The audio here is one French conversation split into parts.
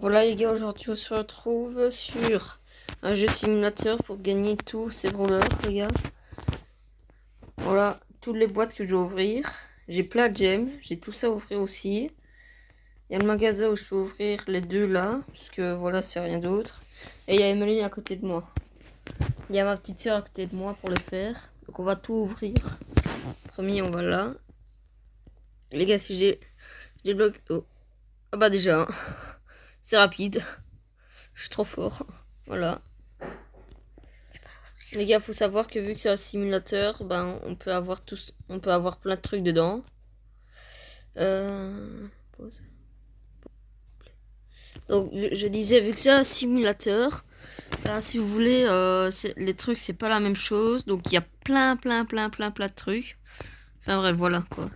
Donc voilà les gars, aujourd'hui on se retrouve sur un jeu simulateur pour gagner tous ces brawlers les gars. Voilà, toutes les boîtes que je dois ouvrir. J'ai plein de gemmes, j'ai tout ça à ouvrir aussi. Il y a le magasin où je peux ouvrir les deux là, parce que voilà c'est rien d'autre. Et il y a Emeline à côté de moi. Il y a ma petite soeur à côté de moi pour le faire. Donc on va tout ouvrir. Premier on va là. Les gars si j'ai bloqué... Oh. Ah bah déjà, hein. C'est rapide. Je suis trop fort. Voilà. Les gars, faut savoir que vu que c'est un simulateur, ben on peut avoir plein de trucs dedans. Pause. Donc je disais, vu que c'est un simulateur, ben, si vous voulez, les trucs c'est pas la même chose. Donc il y a plein de trucs. Enfin bref, voilà quoi.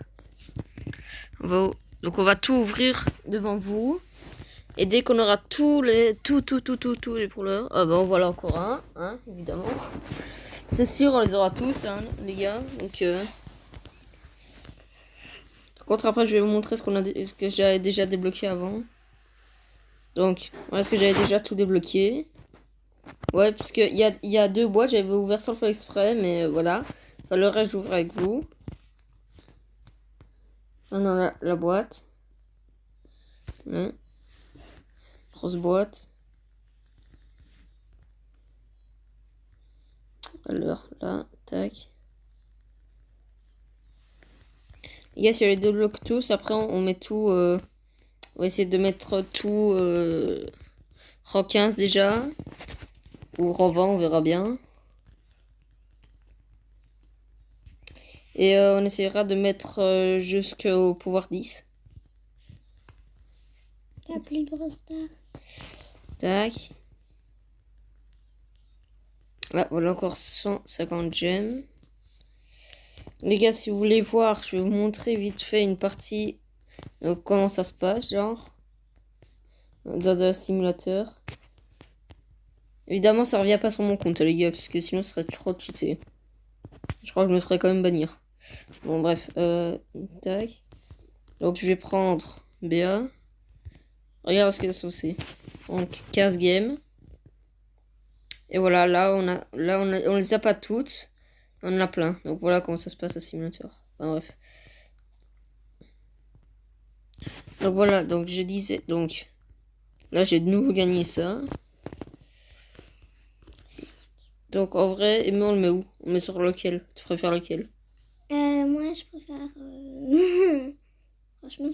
Donc on va tout ouvrir devant vous. Et dès qu'on aura tous les brawlers, ah ben voilà encore un, hein, évidemment. C'est sûr, on les aura tous, hein, les gars. Donc, par contre, après, je vais vous montrer ce que j'avais déjà débloqué avant. Donc, voilà ce que j'avais déjà tout débloqué. Ouais, parce qu'il y a deux boîtes, j'avais ouvert sans le faire exprès, mais voilà. Enfin, le reste, j'ouvre avec vous. On a la boîte. Ouais. Grosse boîte. Alors, là, tac. Les gars, si on les débloque tous, après, on met tout... on va essayer de mettre tout... rang 15 déjà. Ou rang 20, on verra bien. Et on essaiera de mettre jusqu'au pouvoir 10. T'as plus de Brawl Stars. Tac. Là, voilà encore 150 gemmes. Les gars, si vous voulez voir, je vais vous montrer vite fait une partie. Donc, comment ça se passe, genre. Dans un simulateur. Évidemment, ça revient pas sur mon compte, les gars, parce que sinon, ce serait trop cheaté. Je crois que je me ferais quand même bannir. Bon, bref. Tac. Donc, je vais prendre BA. Regarde ce qu'elle a saucé. Donc, 15 games. Et voilà, là, on les a pas toutes. On en a plein. Donc, voilà comment ça se passe au simulateur. Enfin, bref. Donc, voilà. Donc, je disais... Donc, là, j'ai de nouveau gagné ça. Donc, en vrai, mais on le met où? On met sur lequel? Tu préfères lequel? Moi, je préfère... Franchement,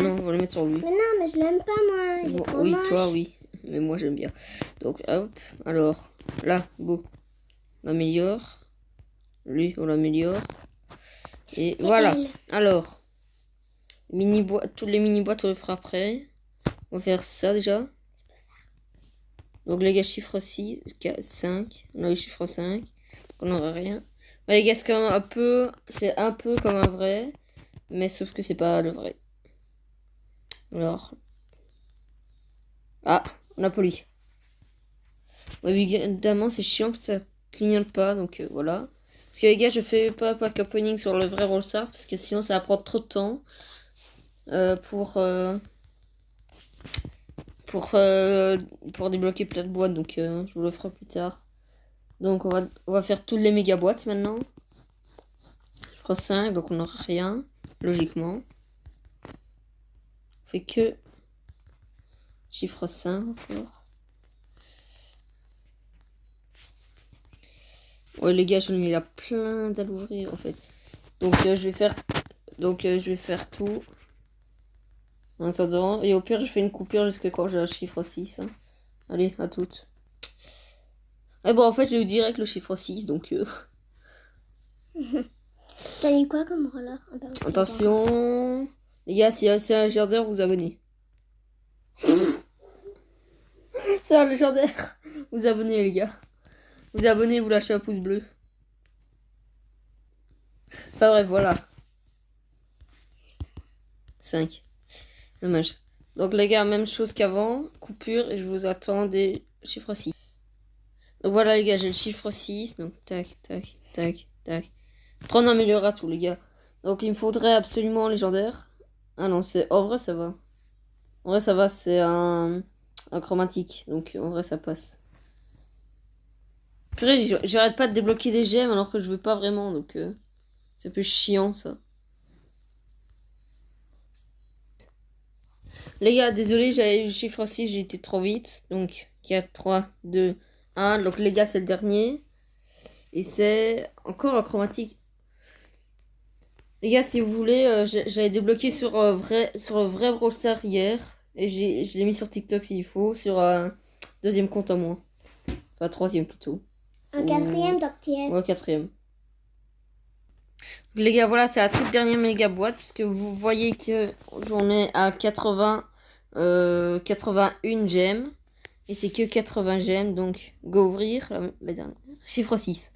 Non, on va le mettre sur lui. Mais non, mais je l'aime pas, moi. Il est trop oui, moche. toi, oui. Mais moi, j'aime bien. Donc, hop. Alors, là, go. On l'améliore. Lui, on l'améliore. Et voilà. Elle. Alors, toutes les mini-boîtes, on le fera après. On va faire ça déjà. Donc, les gars, chiffre 6, 4, 5. On a le chiffre 5. Donc, on n'aura rien. Ouais, les gars, c'est quand même c'est un peu comme un vrai. Mais sauf que c'est pas le vrai. Alors. Ah, on a poli. Ouais, évidemment, c'est chiant que ça clignote pas. Donc, voilà. Parce que les gars, je fais pas pack opening sur le vrai Brawl Stars. Parce que sinon, ça va prendre trop de temps. Pour débloquer plein de boîtes. Donc, je vous le ferai plus tard. Donc, on va faire toutes les méga boîtes maintenant. Je ferai 5, donc on n'aura rien. Logiquement. On fait que chiffre 5 encore. Ouais, les gars, j'en ai là plein à l'ouvrir en fait. Donc, je vais faire tout. En attendant, et au pire, je fais une coupure jusqu'à quand j'ai un chiffre 6. Hein. Allez, à toutes. Et bon, en fait, j'ai eu direct le chiffre 6, donc... T'as eu quoi comme roller? Attention. Les gars, si c'est un légendaire, vous abonnez. C'est un légendaire. Vous abonnez, les gars. Vous abonnez, vous lâchez un pouce bleu. Enfin bref, voilà. 5. Dommage. Donc les gars, même chose qu'avant. Coupure et je vous attends des chiffres 6. Donc voilà les gars, j'ai le chiffre 6. Donc tac, tac, tac, tac. Prendre améliorera tout les gars. Donc il me faudrait absolument légendaire. Ah non, c'est en vrai ça va. En vrai, ça va, c'est un chromatique. Donc, en vrai, ça passe. Purée, j'arrête pas de débloquer des gemmes alors que je veux pas vraiment. Donc, c'est un peu chiant, ça. Les gars, désolé, j'avais eu le chiffre aussi, j'ai été trop vite. Donc, 4, 3, 2, 1. Donc, les gars, c'est le dernier. Et c'est encore un chromatique. Les gars, si vous voulez, j'avais débloqué sur le vrai Brawl Stars hier. Et je l'ai mis sur TikTok s'il faut. Sur un deuxième compte à moi. Enfin, troisième plutôt. Un quatrième, donc tu es. Ouais, quatrième. Les gars, voilà, c'est la toute dernière méga boîte. Puisque vous voyez que j'en ai à 81 gemmes. Et c'est que 80 gemmes. Donc, go ouvrir la dernière. Chiffre 6.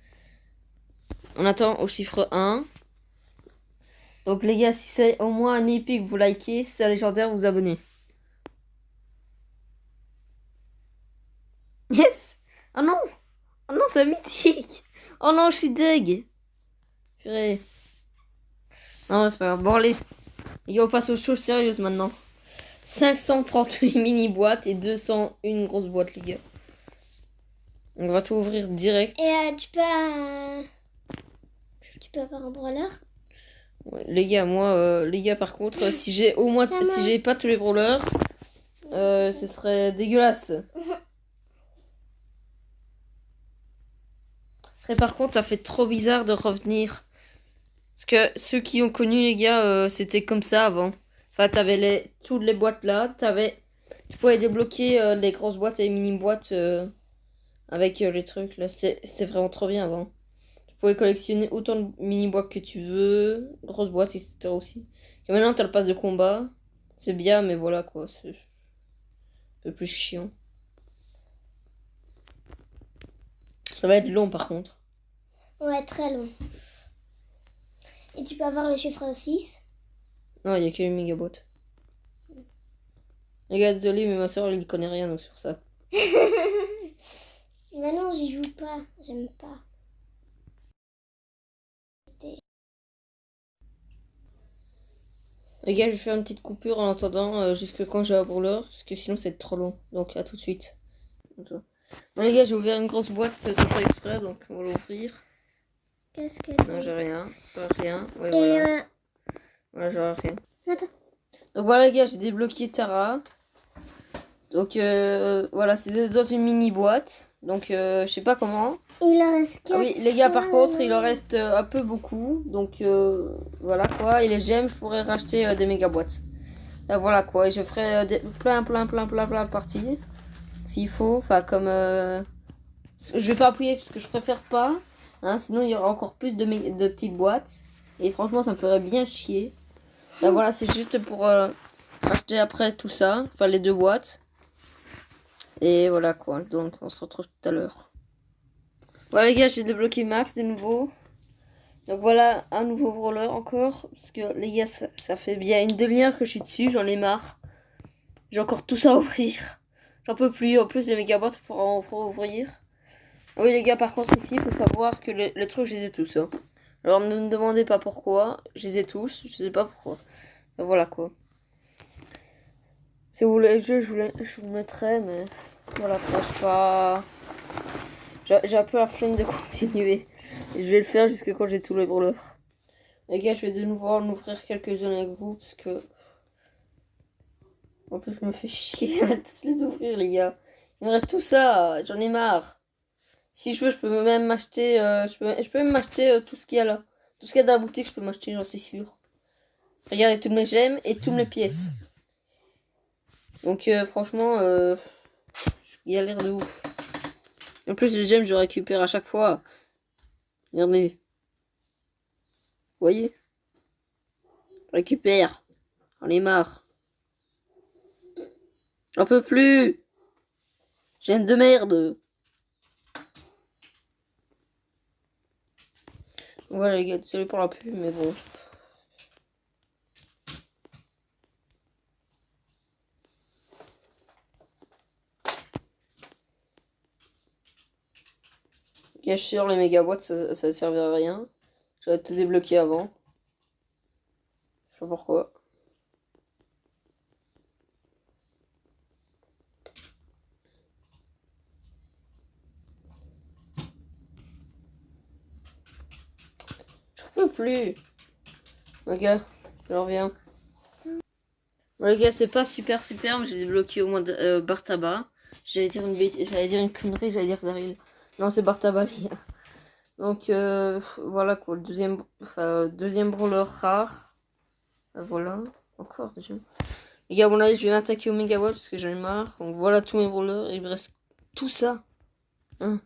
On attend au chiffre 1. Donc les gars, si c'est au moins un épique, vous likez. Si c'est un légendaire, vous abonnez. Yes! Oh non! Oh non, c'est un mythique! Oh non, je suis deg! Purée. Non, c'est pas grave. Bon, allez. Les gars, on passe aux choses sérieuses maintenant. 538 mini-boîtes et 201 grosses boîtes, les gars. On va tout ouvrir direct. Et tu peux avoir un brawler. Ouais, les gars, moi, les gars, par contre, si j'ai au moins, si j'ai pas tous les brawlers, ce serait dégueulasse. Après, par contre, ça fait trop bizarre de revenir. Parce que ceux qui ont connu, les gars, c'était comme ça avant. Enfin, t'avais toutes les boîtes là. Tu pouvais débloquer les grosses boîtes et les mini-boîtes avec les trucs. Là, c'était vraiment trop bien avant. Tu pouvais collectionner autant de mini-boîtes que tu veux. Grosses boîtes, etc. aussi. Et maintenant, t'as le pass de combat. C'est bien, mais voilà quoi. C'est un peu plus chiant. Ça va être long par contre. Ouais, très long. Et tu peux avoir le chiffre 6. Non, il n'y a que les méga-boîtes. Les gars, désolé, mais ma soeur, elle n'y connaît rien donc sur ça. Mais non, j'y joue pas. J'aime pas. Les gars, je vais faire une petite coupure en attendant jusque quand j'ai un brûleur, parce que sinon c'est trop long. Donc à tout de suite. Bon les gars, j'ai ouvert une grosse boîte, c'est pas exprès, donc on va l'ouvrir. Qu'est-ce que Non, j'ai rien. Pas rien. Ouais, Et voilà. Voilà, j'aurai rien. Attends. Donc voilà les gars, j'ai débloqué Tara. Donc voilà, c'est dans une mini boîte. Donc je sais pas comment. Il en reste 4. Ah oui, les gars, par contre, il en reste un peu beaucoup. Donc voilà quoi. Et les gemmes, je pourrais racheter des méga boîtes. Là, voilà quoi. Et je ferai plein de parties. S'il faut. Enfin, comme. Je vais pas appuyer parce que je préfère pas. Hein, sinon, il y aura encore plus de petites boîtes. Et franchement, ça me ferait bien chier. Là, voilà, c'est juste pour racheter après tout ça. Enfin, les deux boîtes. Et voilà quoi. Donc, on se retrouve tout à l'heure. Voilà les gars, j'ai débloqué Max de nouveau. Donc voilà, un nouveau brawler encore. Parce que les gars, ça fait bien une demi-heure que je suis dessus, j'en ai marre. J'ai encore tout ça à ouvrir. J'en peux plus, en plus les mégabots pour en ouvrir. Ah oui les gars, par contre ici, il faut savoir que les trucs, je les ai tous. Hein. Alors ne me demandez pas pourquoi, je les ai tous, je sais pas pourquoi. Ben, voilà quoi. Si vous voulez le jeu, je vous le mettrai, mais voilà quoi, je sais pas... J'ai un peu la flemme de continuer. Et je vais le faire jusqu'à quand j'ai tous les brawlers. Les gars, je vais de nouveau en ouvrir quelques-uns avec vous. Parce que... En plus, je me fais chier à tous les ouvrir, les gars. Il me reste tout ça. J'en ai marre. Si je veux, je peux même m'acheter... je peux même m'acheter tout ce qu'il y a là. Tout ce qu'il y a dans la boutique, je peux m'acheter, j'en suis sûre. Regardez, toutes mes gemmes et toutes mes pièces. Donc, franchement... je galère de ouf. En plus, les gemmes, je récupère à chaque fois. Regardez. Vous voyez? Je récupère. J'en ai marre. J'en peux plus. J'aime de merde. Voilà les gars, désolé pour la pub, mais bon. Bien sûr, les méga boîtes, ça servait à rien. J'aurais tout débloqué avant. Je sais pas pourquoi. peux plus. Ok, je reviens. Bon, les gars, c'est pas super, mais j'ai débloqué au moins bar tabac. J'allais dire une connerie, j'allais dire Zaril. Non, c'est bar tabac, les gars. Donc, voilà quoi, le deuxième brawler rare. Voilà, encore déjà. Les gars, bon, là, je vais m'attaquer au mégawatt parce que j'en ai marre. Donc, voilà tous mes brawlers. Il me reste tout ça. Hein.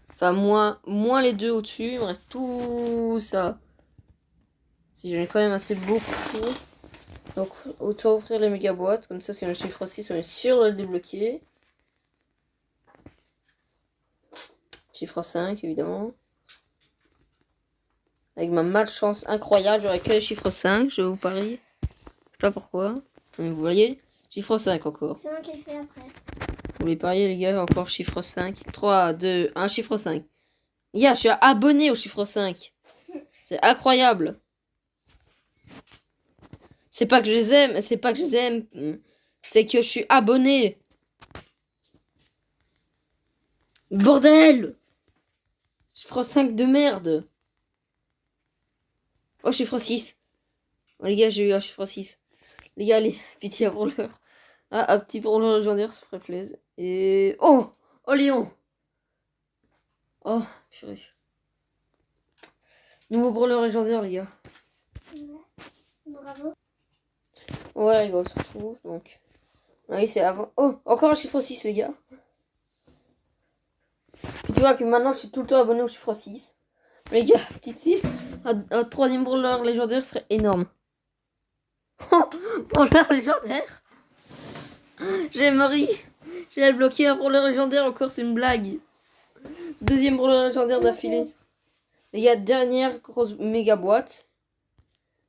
Enfin, moins les deux au-dessus, il me reste tout ça. Si j'en ai quand même assez beaucoup. Donc, autant ouvrir les méga boîtes. Comme ça, c'est un chiffre 6, on est sûr de le débloquer. Chiffre 5, évidemment. Avec ma malchance incroyable, j'aurais que le chiffre 5, je vous parie. Je sais pas pourquoi. Mais vous voyez, chiffre 5 encore. C'est moi qui le fais après. Vous voulez parier, les gars, encore chiffre 5. 3, 2, 1, chiffre 5. Yeah, je suis abonné au chiffre 5. C'est incroyable. C'est pas que je les aime, c'est que je suis abonné. Bordel! Chiffre 5 de merde. Oh, chiffre 6. Oh, les gars, j'ai eu un chiffre 6. Les gars, allez, pitié pour l'heure. Ah, un petit pour le légendaire, ça ferait plaisir. Et... Oh! Oh, Léon! Oh, purée. Nouveau brawler légendaire, les gars. Bravo. Voilà, les gars, on se retrouve, donc... Oui, c'est avant... Oh, encore un chiffre 6, les gars. Puis tu vois que maintenant, je suis tout le temps abonné au chiffre 6. Les gars, petite si, un troisième brawler légendaire serait énorme. Oh, brawler légendaire. J'ai Marie. J'ai bloqué un brawler légendaire encore, c'est une blague. Deuxième brawler légendaire d'affilée. Les gars, dernière grosse méga boîte.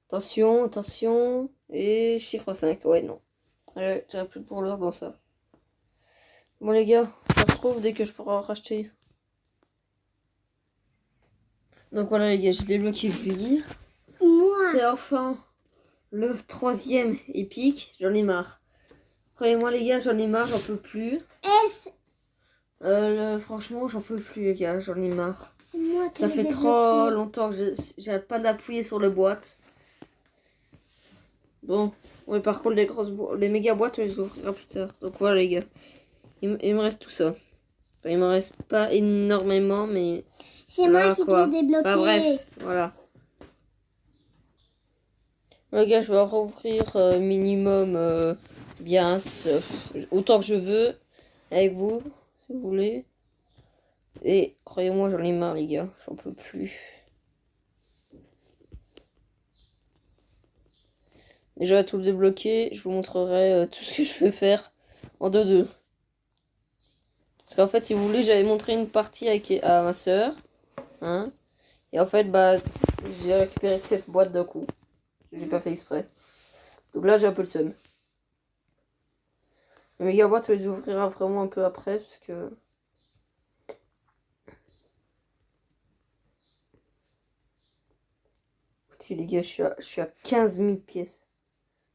Attention, attention. Et chiffre 5, ouais, non. Allez, j'aurai plus de brawler dans ça. Bon, les gars, on se retrouve dès que je pourrai en racheter. Donc voilà, les gars, j'ai débloqué Vlir. C'est enfin le troisième épique. J'en ai marre. Croyez-moi, les gars, j'en ai marre, j'en peux plus. Franchement, j'en peux plus, les gars, j'en ai marre. C'est moi qui Ça fait trop longtemps que j'arrête pas d'appuyer sur le boîte. Bon, ouais, par contre, les méga boîtes, on les ouvrira plus tard. Donc voilà, les gars. Il me reste tout ça. Enfin, il me reste pas énormément, mais... C'est moi qui l'ai débloqué. Enfin, bref, voilà. Les gars, je vais rouvrir minimum bien autant que je veux avec vous, si vous voulez. Et croyez-moi, j'en ai marre, les gars. J'en peux plus. Déjà, tout débloquer, je vous montrerai tout ce que je peux faire en 2-2. Parce qu'en fait, si vous voulez, j'avais montré une partie à ma soeur. Hein. Et en fait, bah, j'ai récupéré cette boîte d'un coup. J'ai pas fait exprès. Donc là, j'ai un peu le seum. Les méga boîtes, on les ouvrira vraiment un peu après, parce que... Écoutez, les gars, je suis à 15 000 pièces.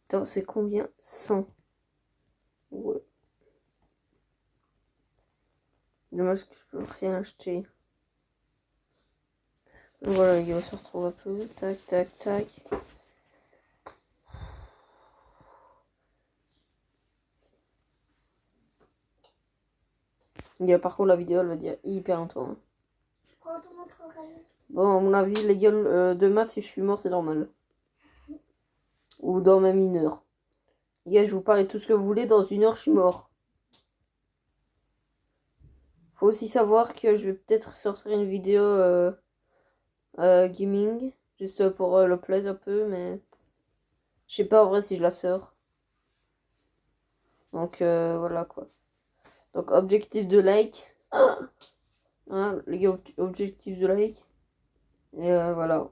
Attends, c'est combien? 100. Ouais. Dommage que je peux rien acheter. Donc voilà, les gars, on se retrouve un peu. Tac, tac, tac. Et par contre, la vidéo, elle va dire hyper longtemps. Hein. Quand on montrera. Bon, à mon avis, les gars, demain, si je suis mort, c'est normal. Ou dans même 1 heure. Les gars, je vous parle de tout ce que vous voulez. Dans 1 heure, je suis mort. Faut aussi savoir que je vais peut-être sortir une vidéo gaming. Juste pour le plaisir un peu, mais... Je sais pas en vrai si je la sors. Donc, voilà quoi. Donc, objectif de like. Hein, les gars, objectif de like. Et voilà.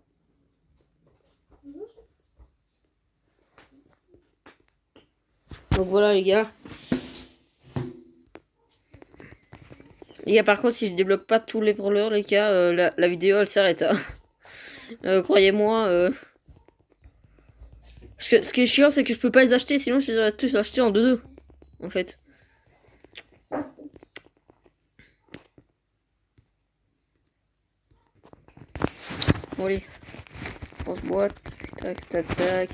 Donc voilà les gars. Les gars, par contre, si je débloque pas tous les brawlers, les gars, la vidéo elle s'arrête. Hein. Croyez-moi. Ce qui est chiant, c'est que je peux pas les acheter, sinon je les aurais tous achetés en 2-2. En fait. Bon, allez. grosse boîte. Tac, tac, tac.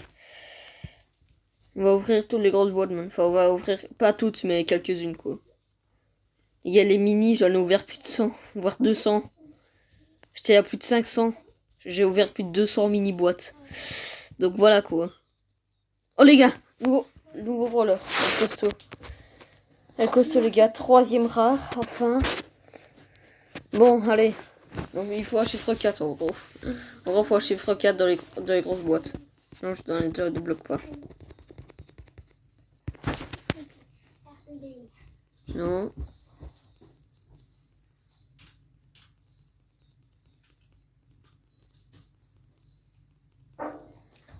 On va ouvrir toutes les grosses boîtes, man. Enfin, on va ouvrir pas toutes, mais quelques-unes, quoi. Il y a les mini, j'en ai ouvert plus de 100, voire 200. J'étais à plus de 500. J'ai ouvert plus de 200 mini boîtes. Donc voilà, quoi. Oh, les gars, nouveau brawler. Un costaud. Un costaud, les gars. 3e rare, enfin. Bon, allez. Donc, il faut un chiffre 4, en gros. En gros, il faut un chiffre 4 dans les grosses boîtes. Sinon, je ne débloque pas. Non.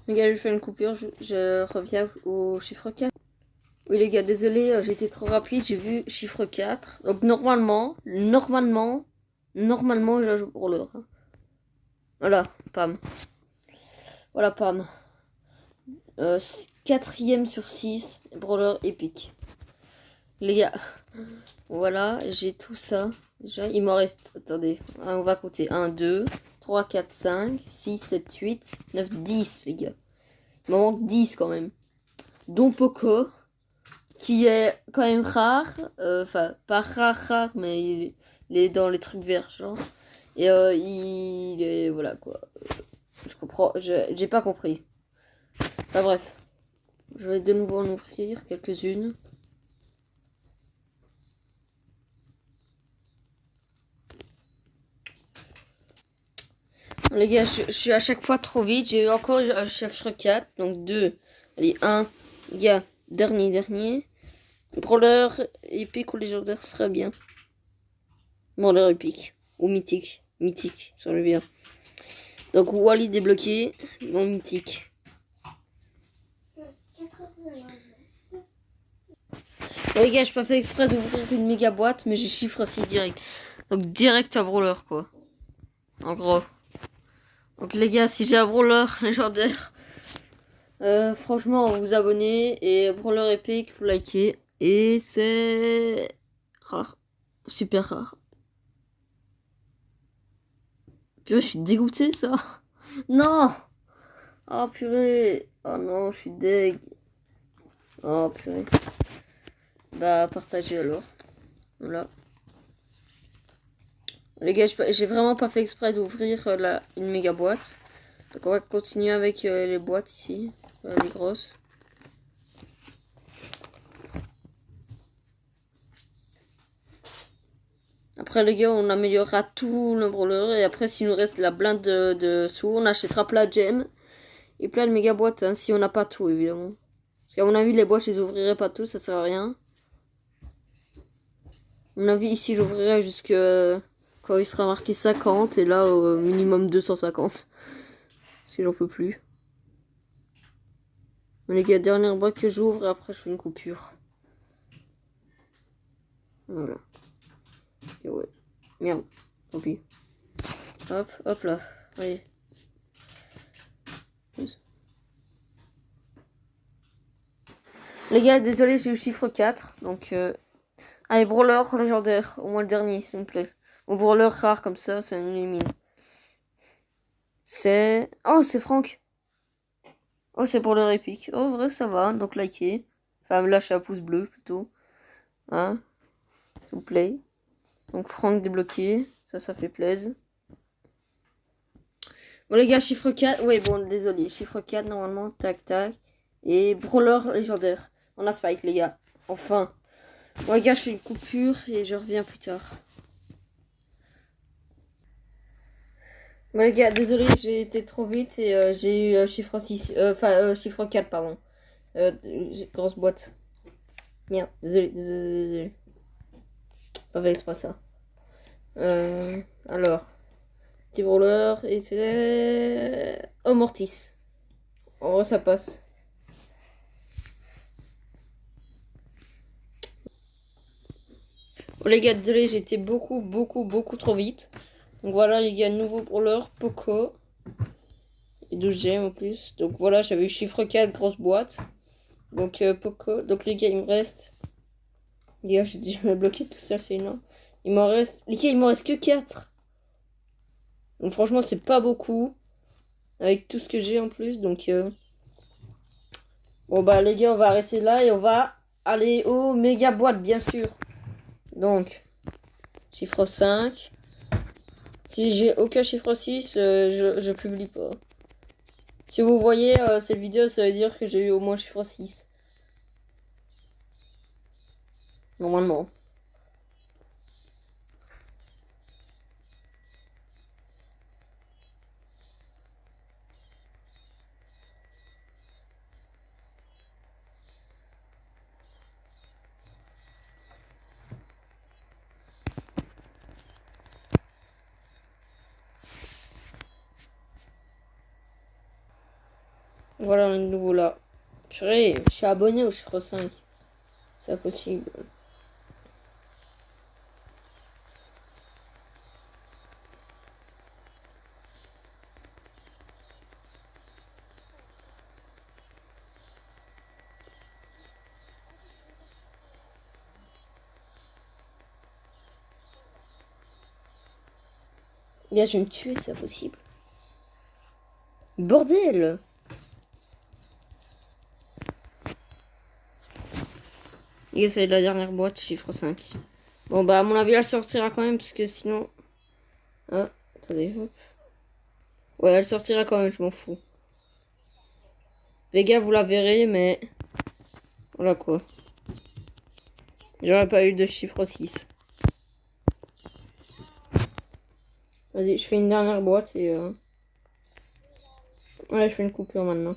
Les gars, je fais une coupure. Je reviens au chiffre 4. Oui, les gars, désolé, j'ai été trop rapide. J'ai vu chiffre 4. Donc, normalement, je joue pour l'heure. Voilà, pam. Voilà, pam. 4e sur 6, brawler épique. Les gars, voilà, j'ai tout ça. Déjà, il m'en reste, attendez, on va compter. 1, 2, 3, 4, 5, 6, 7, 8, 9, 10, les gars. Il m'en manque 10 quand même. Dont Poco, qui est quand même rare. Enfin, pas rare, mais il est dans les trucs verts, genre. Et il est, voilà, quoi. Je comprends, j'ai pas compris. Enfin bref, je vais de nouveau en ouvrir quelques-unes. Les gars, je suis à chaque fois trop vite. J'ai eu encore un chiffre 4, donc 2. Allez, 1. Les gars, dernier. Brawler épique ou légendaire serait bien. Brawler épique ou mythique. Mythique, ça le bien. Donc Wally débloqué, bon mythique. Bon, les gars, j'ai pas fait exprès d'ouvrir une méga boîte, mais j'ai chiffre 6 direct. Donc direct à brawler, quoi. En gros. Donc les gars, si j'ai un brawler légendaire, franchement, vous abonnez. Et brawler épique, vous likez. Et c'est rare. Super rare. Purée, je suis dégoûtée, ça. Non. Oh purée. Oh non, je suis deg. Oh purée. Bah, partagez alors. Voilà. Les gars, j'ai vraiment pas fait exprès d'ouvrir une méga boîte. Donc on va continuer avec les boîtes ici. Les grosses. Après les gars, on améliorera tout le brawler. Et après, s'il nous reste la blinde de sous, on achètera plein de gemmes. Et plein de méga boîtes, hein, si on n'a pas tout, évidemment. Parce qu'à mon avis, les boîtes, je les ouvrirai pas tout, ça sert à rien. À mon avis, ici, j'ouvrirai jusque quand il sera marqué 50. Et là, au minimum 250. Si j'en peux plus. Bon, les gars, dernière boîte que j'ouvre. Et après, je fais une coupure. Voilà. Et ouais. Merde. Tant pis. Hop, hop là. Allez. Les gars, désolé, j'ai eu chiffre 4. Donc, allez, brawler légendaire. Au moins le dernier, s'il vous plaît. Ou brawler rare, comme ça nous élimine. C'est... Oh, c'est Franck. Oh, c'est brawler épique. Oh, vrai, ça va. Donc, likez. Enfin, lâchez un pouce bleu, plutôt. Hein, s'il vous plaît. Donc, Franck débloqué. Ça fait plaisir. Bon, les gars, chiffre 4. Oui, bon, désolé. Chiffre 4, normalement. Tac, tac. Et brawler légendaire. On a Spike, les gars. Enfin. Bon, les gars, je fais une coupure et je reviens plus tard. Bon, les gars, désolé, j'ai été trop vite et j'ai eu chiffre 6. Chiffre 4, pardon. Grosse boîte. Merde, désolé. Pas fait exprès ça. Alors. Petit brawler et c'est... Oh, Mortis. En vrai, ça passe. Bon, les gars, désolé, j'étais beaucoup trop vite. Donc voilà, les gars, nouveau brawler, Poco. Et 12 gemmes en plus. Donc voilà, j'avais eu chiffre 4, grosse boîte. Donc Poco. Donc les gars, il me reste... Les gars, j'ai déjà bloqué tout ça, c'est énorme. Il m'en reste... Les gars, il m'en reste que 4. Donc franchement, c'est pas beaucoup. avec tout ce que j'ai en plus. Donc, bon, bah, les gars, on va arrêter là et on va aller au méga boîte, bien sûr. Donc, chiffre 5. Si j'ai aucun chiffre 6, je publie pas. Si vous voyez cette vidéo, ça veut dire que j'ai eu au moins chiffre 6. Normalement. Voilà, le nouveau là. Purée, je suis abonné au chiffre 5. C'est impossible. Gars, je vais me tuer, c'est impossible. Bordel! Et c'est la dernière boîte, chiffre 5. Bon, bah, à mon avis, elle sortira quand même, parce que sinon... Ah, attendez, hop. Ouais, elle sortira quand même, je m'en fous. Les gars, vous la verrez, mais... Voilà, quoi. J'aurais pas eu de chiffre 6. Vas-y, je fais une dernière boîte et... Ouais, je fais une coupure maintenant.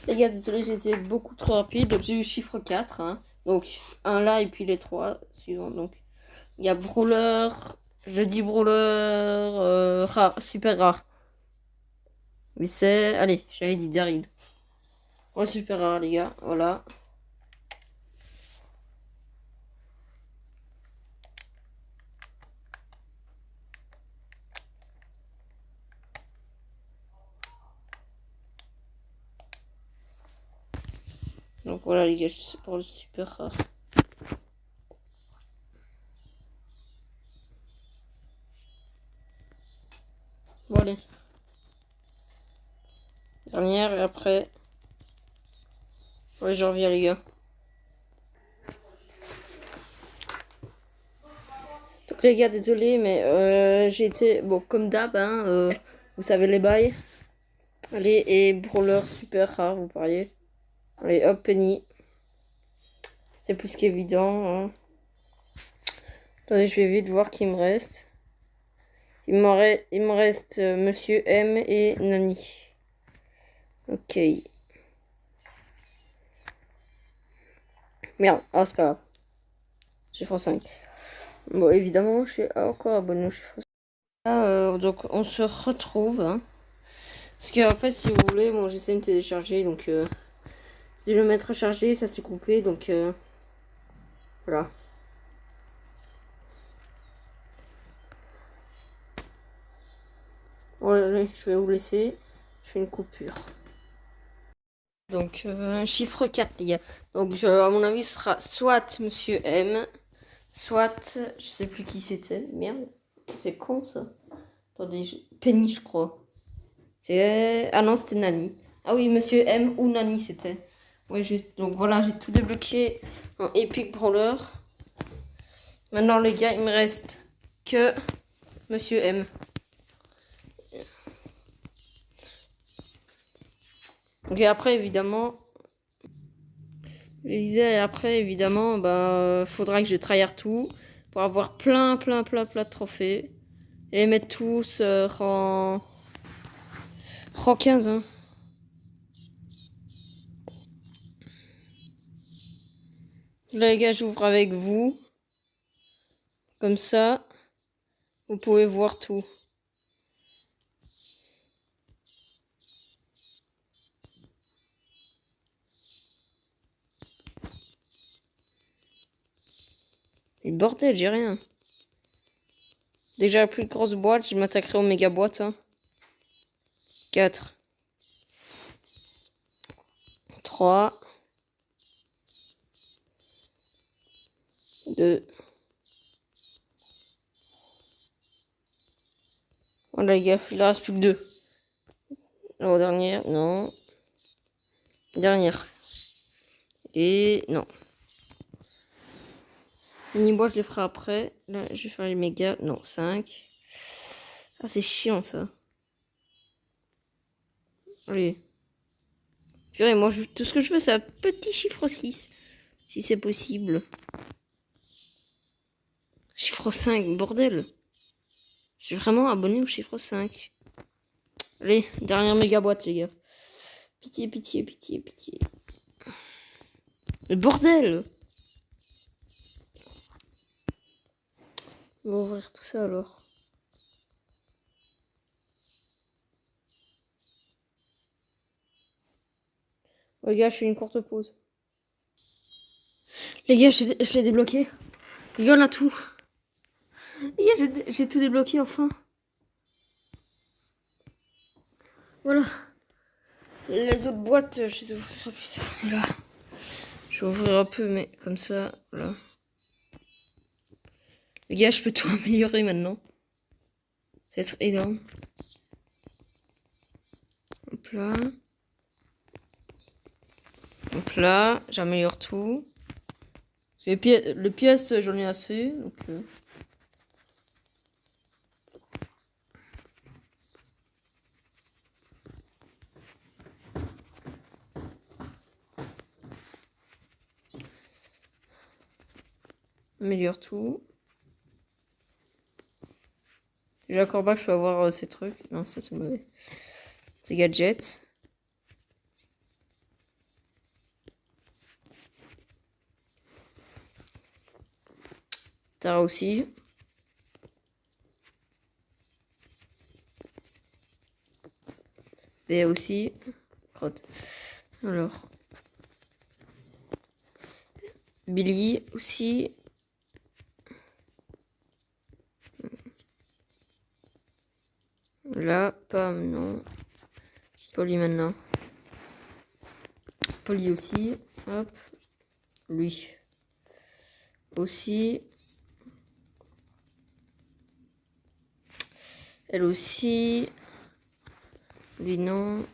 Les gars, désolé, j'ai été beaucoup trop rapide. Donc, j'ai eu chiffre 4. Hein. Donc, un là et puis les 3 suivants. Donc, il y a Brawler. Je dis Brawler. Rare, super rare. Mais c'est. Allez, j'avais dit Daryl. Ouais, super rare, les gars. Voilà. Donc, voilà, les gars, c'est pour le super rare. Bon, allez. Dernière et après. Ouais, je reviens, les gars. Donc, les gars, désolé, mais j'ai été. Bon, comme d'hab, hein. Vous savez les bails. Allez, et Brawler super rare, vous parliez. Allez, hop, Penny. C'est plus qu'évident. Hein. Attendez, je vais vite voir qui me reste. Il me reste Monsieur M et Nani. Ok. Merde, ah, c'est pas grave. Chiffre 5. Bon, évidemment, je suis encore abonné au chiffre 5. Donc, on se retrouve. Hein. Parce que, en fait, si vous voulez, bon, j'essaie de me télécharger. Donc, de le mettre chargé, ça s'est coupé. Donc, voilà. Voilà, je vais vous laisser. Je fais une coupure. Donc, un chiffre 4, les gars. Donc, à mon avis, ce sera soit Monsieur M, soit, je sais plus qui c'était. Merde, c'est con, ça. Attendez, Penny, je crois. C'est... Ah non, c'était Nani. Ah oui, Monsieur M ou Nani, c'était. Ouais, juste... Donc, voilà, j'ai tout débloqué en Epic Brawler. Maintenant, les gars, il me reste que Monsieur M. Donc, et après, évidemment... Je disais, après, évidemment, bah, faudra que je tryhard tout pour avoir plein de trophées. Et les mettre tous rang 15. Hein. Là, les gars, j'ouvre avec vous. Comme ça, vous pouvez voir tout. Et bordel, j'ai rien. Déjà, la plus grosse boîte, je m'attaquerai aux méga boîtes. Hein. 4. 3. 2. Voilà les gars, il en reste plus que 2. Alors dernière, non. Dernière. Et non. Mini-bois, je les ferai après. Là, je vais faire les méga. Non, 5. Ah, c'est chiant ça. Allez. Purée, moi, tout ce que je veux, c'est un petit chiffre 6. Si c'est possible. Chiffre 5, bordel. Je suis vraiment abonné au chiffre 5. Allez, dernière méga boîte, les gars. Pitié, pitié, pitié, pitié. Le bordel! On va ouvrir tout ça alors. Les gars, je fais une courte pause. Les gars, je l'ai débloqué. Les gars, on a tout. Les gars, j'ai tout débloqué enfin. Voilà. Les autres boîtes, je les ouvrirai plus tard. Là. Je vais ouvrir un peu, mais comme ça, voilà. Les gars, je peux tout améliorer maintenant. Ça va être énorme. Hop là. Donc là, j'améliore tout. Les pièces, j'en ai assez. Donc, améliore tout. J'ai encore pas que je peux avoir ces trucs. Non, ça c'est mauvais. Ces gadgets. Tara aussi. B aussi. Crotte. Alors. Billy aussi. Là, Pam, non. Polly maintenant. Polly aussi. Hop. Lui. Aussi. Elle aussi. Lui non.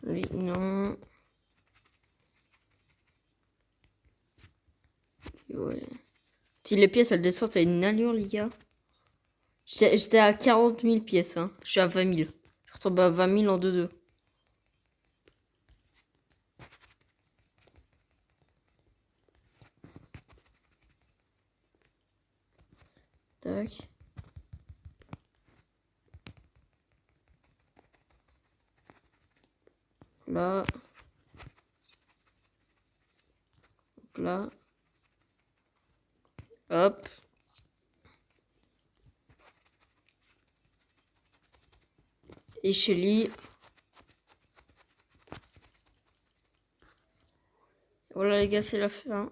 Lui non. Ouais. Si les pièces elles descendent à une allure, les gars. J'étais à 40 000 pièces, hein. Je suis à 20 000. Je retombe à 20 000 en 2-2. Tac. Là. Hop là. Hop. Et Shelly. Voilà les gars, c'est la fin.